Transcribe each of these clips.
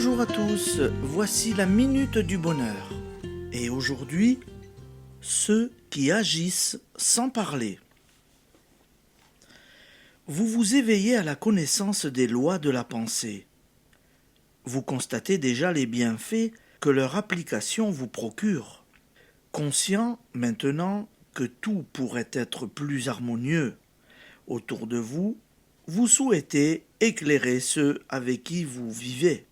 Bonjour à tous, voici la Minute du Bonheur. Et aujourd'hui, ceux qui agissent sans parler. Vous vous éveillez à la connaissance des lois de la pensée. Vous constatez déjà les bienfaits que leur application vous procure. Conscient maintenant que tout pourrait être plus harmonieux autour de vous, vous souhaitez éclairer ceux avec qui vous vivez.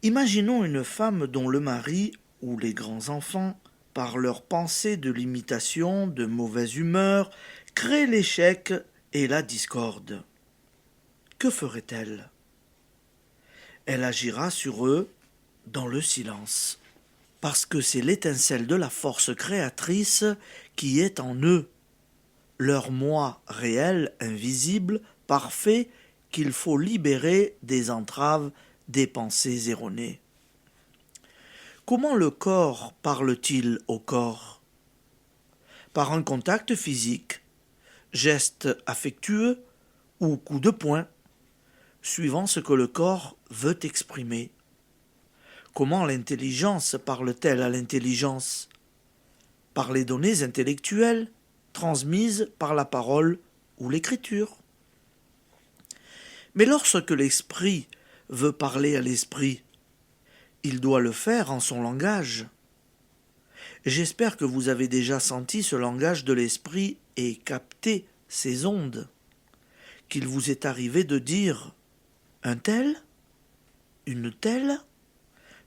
Imaginons une femme dont le mari ou les grands-enfants, par leurs pensées de limitation, de mauvaise humeur, créent l'échec et la discorde. Que ferait-elle? Elle agira sur eux dans le silence, parce que c'est l'étincelle de la force créatrice qui est en eux, leur moi réel, invisible, parfait, qu'il faut libérer des entraves des pensées erronées. Comment le corps parle-t-il au corps? Par un contact physique, geste affectueux ou coup de poing, suivant ce que le corps veut exprimer. Comment l'intelligence parle-t-elle à l'intelligence? Par les données intellectuelles transmises par la parole ou l'écriture. Mais lorsque l'esprit veut parler à l'esprit, il doit le faire en son langage. J'espère que vous avez déjà senti ce langage de l'esprit et capté ces ondes, qu'il vous est arrivé de dire un tel, une telle.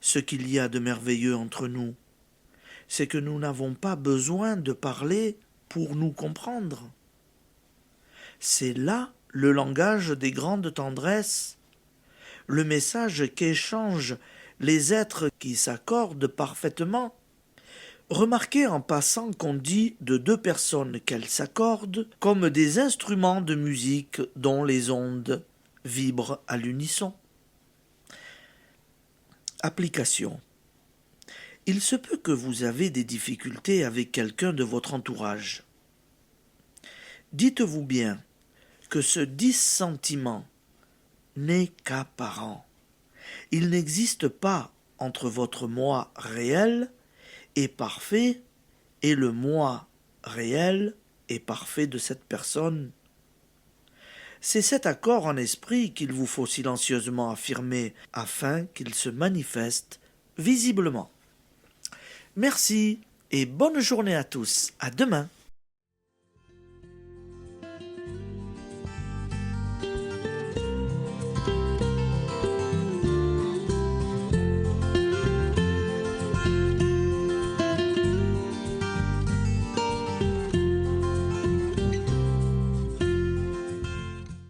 Ce qu'il y a de merveilleux entre nous, c'est que nous n'avons pas besoin de parler pour nous comprendre. C'est là le langage des grandes tendresses, le message qu'échangent les êtres qui s'accordent parfaitement. Remarquez en passant qu'on dit de deux personnes qu'elles s'accordent comme des instruments de musique dont les ondes vibrent à l'unisson. Application. Il se peut que vous avez des difficultés avec quelqu'un de votre entourage. Dites-vous bien que ce dissentiment n'est qu'apparent. Il n'existe pas entre votre moi réel et parfait et le moi réel et parfait de cette personne. C'est cet accord en esprit qu'il vous faut silencieusement affirmer afin qu'il se manifeste visiblement. Merci et bonne journée à tous. À demain.